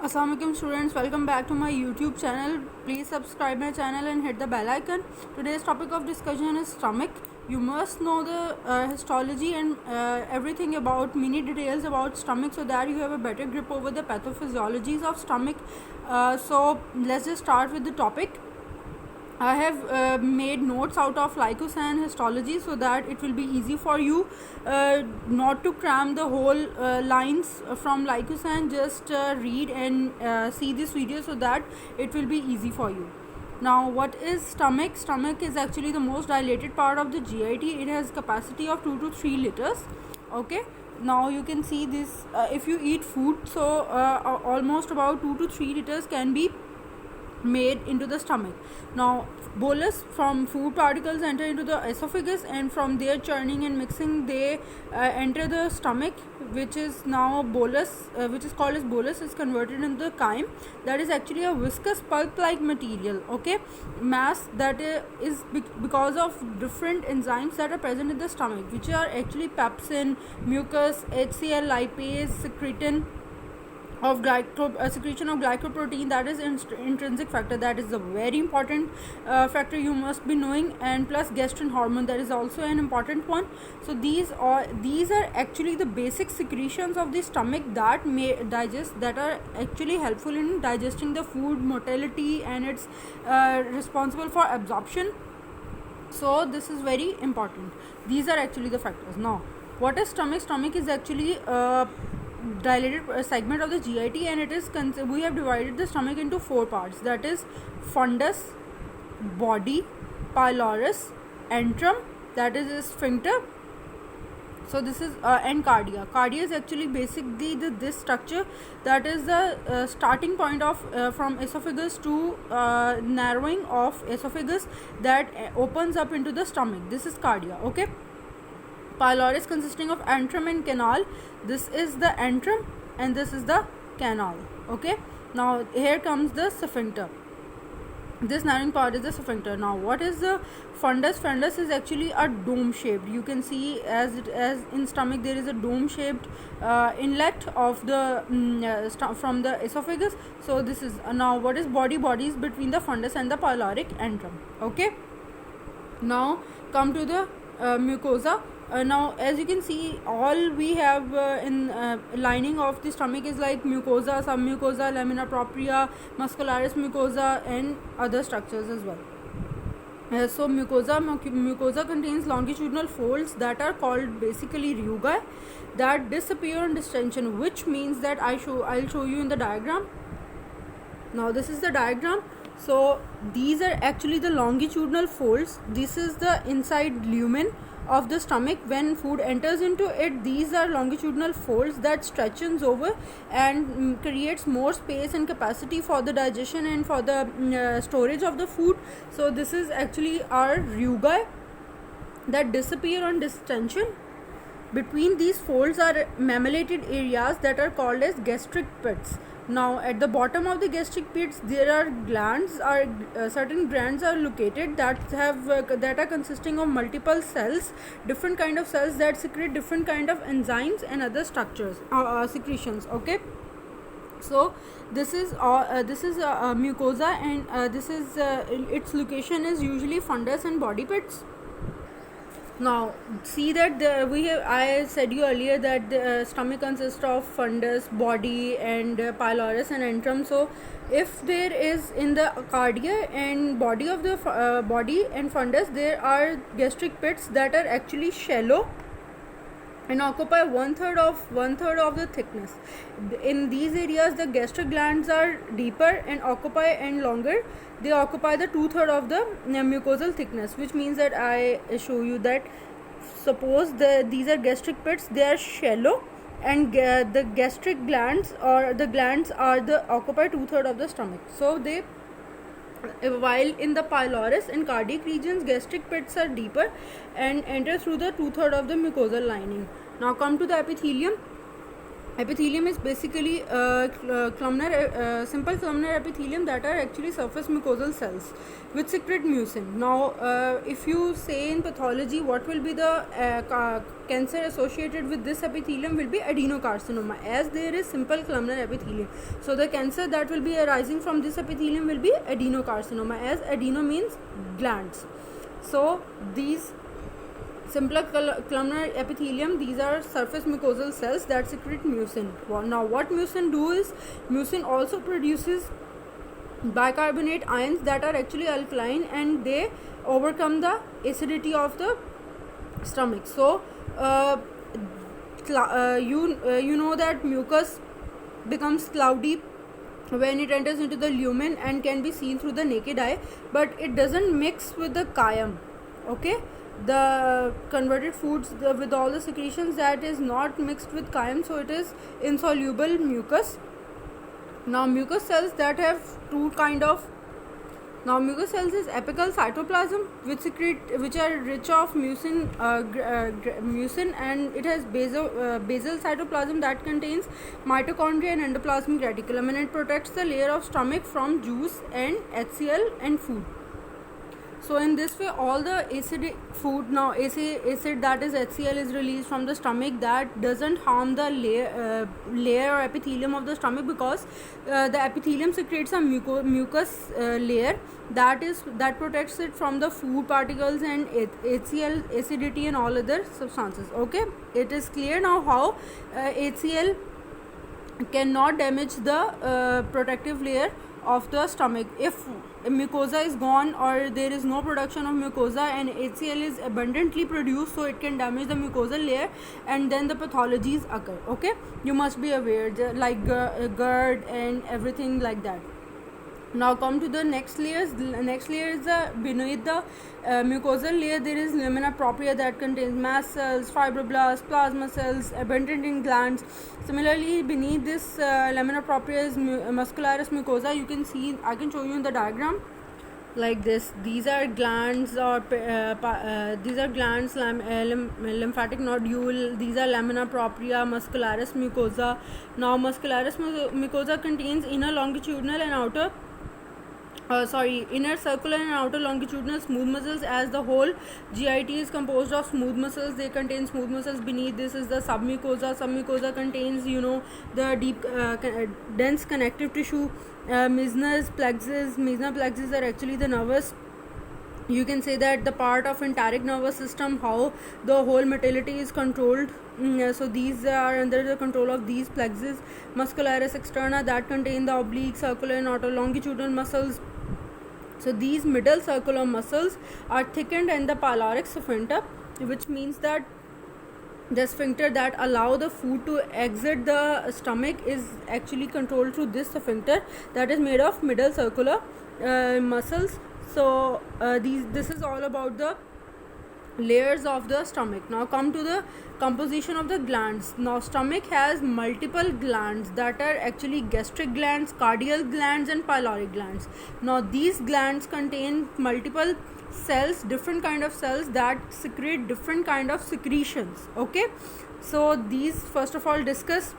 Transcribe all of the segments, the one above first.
Assalamualaikum students, welcome back to my YouTube channel. Please subscribe my channel and hit the bell icon. Today's topic of discussion is stomach. You must know the histology and everything about mini details about stomach so that you have a better grip over the pathophysiologies of stomach. So let's just start with the topic. I have made notes out of Lycos and histology so that it will be easy for you not to cram the whole lines from Lycos and just read and see this video so that it will be easy for you. Now, what is stomach? Stomach is actually the most dilated part of the GIT. It has capacity of 2 to 3 liters. Okay. Now you can see this if you eat food, so almost about 2 to 3 liters can be made into the stomach. Now bolus from food particles enter into the esophagus, and from there churning and mixing they enter the stomach, which is now bolus, which is called as bolus, is converted into the chyme, that is actually a viscous pulp like material. Okay, mass that is because of different enzymes that are present in the stomach, which are actually pepsin, mucus, HCl, lipase, secretion of secretion of glycoprotein, that is intrinsic factor, that is a very important factor you must be knowing, and plus gastrin hormone, that is also an important one. So these are actually the basic secretions of the stomach that may digest, that are actually helpful in digesting the food, motility, and it's responsible for absorption. So this is very important. These are actually the factors. Now what is stomach? Stomach is actually dilated segment of the GIT, and it is we have divided the stomach into 4 parts, that is fundus, body, pylorus, antrum, that is sphincter. So this is and cardia. Cardia is actually basically this structure, that is the starting point of from esophagus to narrowing of esophagus that opens up into the stomach. This is cardia. Okay. Pylorus consisting of antrum and canal. This is the antrum and this is the canal. Okay. Now here comes the sphincter. This narrowing part is the sphincter. Now what is the fundus? Fundus is actually a dome shaped. You can see as in stomach there is a dome shaped inlet of the from the esophagus. So this is now what is body? Body is between the fundus and the pyloric antrum. Okay. Now come to the mucosa. Now as you can see, all we have in lining of the stomach is like mucosa, submucosa, lamina propria, muscularis mucosa, and other structures as well. So mucosa contains longitudinal folds that are called basically rugae that disappear on distension, which means that I'll show you in the diagram. Now this is the diagram. So these are actually the longitudinal folds. This is the inside lumen of the stomach. When food enters into it, these are longitudinal folds that stretches over and creates more space and capacity for the digestion and for the storage of the food. So this is actually our rugae that disappear on distension. Between these folds are mammillated areas that are called as gastric pits. Now at the bottom of the gastric pits there are glands, certain glands are located that have that are consisting of multiple cells, different kind of cells that secrete different kind of enzymes and other structures, secretions. Okay. So this is mucosa, and this is its location is usually fundus and body pits. Now see that I said you earlier that the stomach consists of fundus, body, and pylorus and antrum. So if there is in the cardia and body of the body and fundus, there are gastric pits that are actually shallow and occupy one third of the thickness. In these areas the gastric glands are deeper and occupy and longer. They occupy the 2/3 of the mucosal thickness, which means that I show you that suppose these are gastric pits, they are shallow, and the gastric glands or the glands are occupy 2/3 of the stomach. So they, while in the pylorus and cardiac regions, gastric pits are deeper and enter through the 2/3 of the mucosal lining. Now come to the epithelium. Epithelium is basically simple columnar epithelium that are actually surface mucosal cells which secrete mucin. Now, if you say in pathology what will be the cancer associated with this epithelium will be adenocarcinoma, as there is simple columnar epithelium. So the cancer that will be arising from this epithelium will be adenocarcinoma, as adeno means glands. So these simpler columnar epithelium, these are surface mucosal cells that secrete mucin. Now what mucin do is, mucin also produces bicarbonate ions that are actually alkaline, and they overcome the acidity of the stomach. So you know that mucus becomes cloudy when it enters into the lumen and can be seen through the naked eye, but it doesn't mix with the chyme. Okay, the converted foods with all the secretions, that is not mixed with chyme, so it is insoluble mucus. Now mucus cells that have two kind of, now mucus cells is apical cytoplasm which are rich of mucin, mucin, and it has basal cytoplasm that contains mitochondria and endoplasmic reticulum, and it protects the layer of stomach from juice and HCl and food. So in this way, all the acidic food, now acid that is HCl is released from the stomach, that doesn't harm the layer or epithelium of the stomach, because the epithelium secretes a mucus layer that protects it from the food particles and HCl, acidity, and all other substances. Okay, it is clear now how HCl cannot damage the protective layer of the stomach. If mucosa is gone or there is no production of mucosa and HCl is abundantly produced, so it can damage the mucosal layer and then the pathologies occur. Okay, you must be aware, like GERD and everything like that. Now come to the next layers. The next layer is beneath the mucosal layer there is lamina propria that contains mast cells, fibroblasts, plasma cells abundant in glands. Similarly, beneath this lamina propria is muscularis mucosa. You can see, I can show you in the diagram like this. These are glands, or lymphatic nodule. These are lamina propria, muscularis mucosa. Now muscularis mucosa contains inner longitudinal and outer inner circular and outer longitudinal smooth muscles, as the whole GIT is composed of smooth muscles. They contain smooth muscles. Beneath this is the submucosa. Submucosa contains, the deep dense connective tissue. Meissner's plexus are actually the nervous, you can say that the part of enteric nervous system, how the whole motility is controlled. So these are under the control of these plexus. Muscularis externa that contain the oblique, circular, and outer longitudinal muscles. So these middle circular muscles are thickened in the pyloric sphincter, which means that the sphincter that allow the food to exit the stomach is actually controlled through this sphincter that is made of middle circular muscles. So this is all about the layers of the stomach. Now come to the composition of the glands. Now stomach has multiple glands that are actually gastric glands, cardiac glands, and pyloric glands. Now these glands contain multiple cells, different kind of cells that secrete different kind of secretions. Okay, so these, first of all, discuss.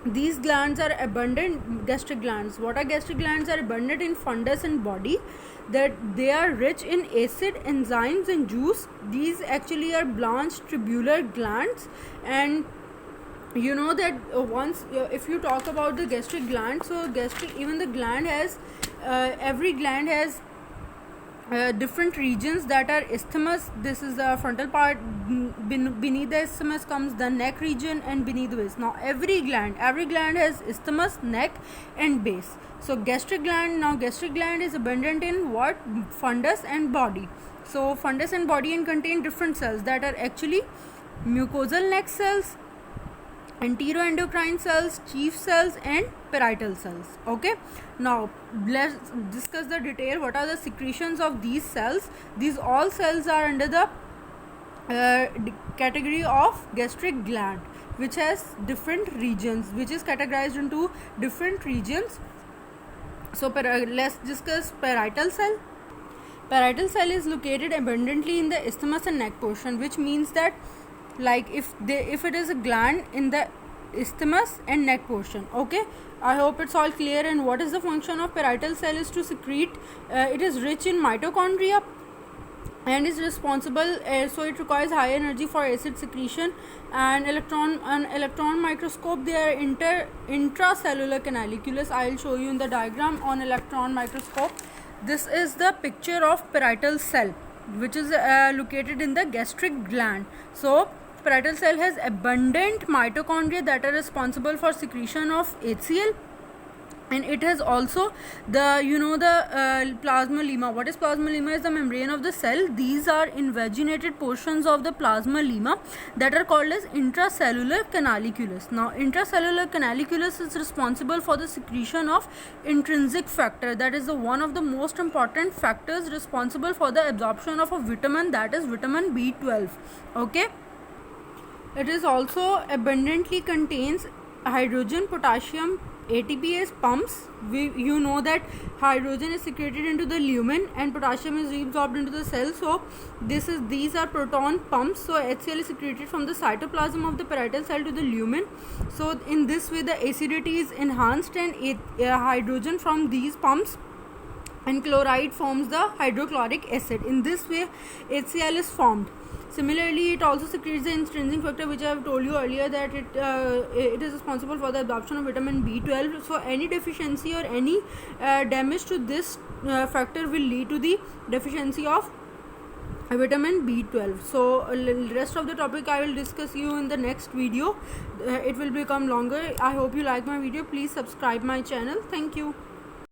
These glands are abundant. Gastric glands, what are gastric glands? Are abundant in fundus and body, that they are rich in acid, enzymes, and juice. These actually are blanched tubular glands. And you know that once if you talk about the gastric gland, so gastric, even the gland has every gland has different regions that are isthmus. This is the frontal part. Beneath the isthmus comes the neck region, and beneath the base. Now every gland has isthmus, neck, and base. So gastric gland is abundant in what? Fundus and body. So fundus and body and contain different cells that are actually mucosal neck cells, enteroendocrine cells, chief cells, and parietal cells. Okay, now let's discuss the detail. What are the secretions of these cells? These all cells are under the category of gastric gland, which has different regions, which is categorized into different regions. So let's discuss parietal cell. Parietal cell is located abundantly in the isthmus and neck portion, which means that, like if it is a gland in the isthmus and neck portion. Okay, I hope it's all clear. And what is the function of parietal cell is to secrete. It is rich in mitochondria and is responsible, so it requires high energy for acid secretion. And electron microscope, they are intracellular canaliculus. I will show you in the diagram on electron microscope. This is the picture of parietal cell, which is located in the gastric gland. So parietal cell has abundant mitochondria that are responsible for secretion of HCl, and it has also the plasma-lemma. What is plasma-lemma? Is the membrane of the cell. These are invaginated portions of the plasma-lemma that are called as intracellular canaliculus. Now intracellular canaliculus is responsible for the secretion of intrinsic factor, that is one of the most important factors responsible for the absorption of a vitamin, that is vitamin B12. Okay, it is also abundantly contains hydrogen, potassium, ATPase pumps. You know that hydrogen is secreted into the lumen and potassium is reabsorbed into the cell. So these are proton pumps. So HCl is secreted from the cytoplasm of the parietal cell to the lumen. So in this way the acidity is enhanced, and hydrogen from these pumps and chloride forms the hydrochloric acid. In this way HCl is formed. Similarly, it also secretes the intrinsic factor, which I have told you earlier, that it is responsible for the absorption of vitamin B12. So any deficiency or any damage to this factor will lead to the deficiency of vitamin B12. So rest of the topic I will discuss you in the next video. It will become longer. I hope you like my video. Please subscribe my channel. Thank you.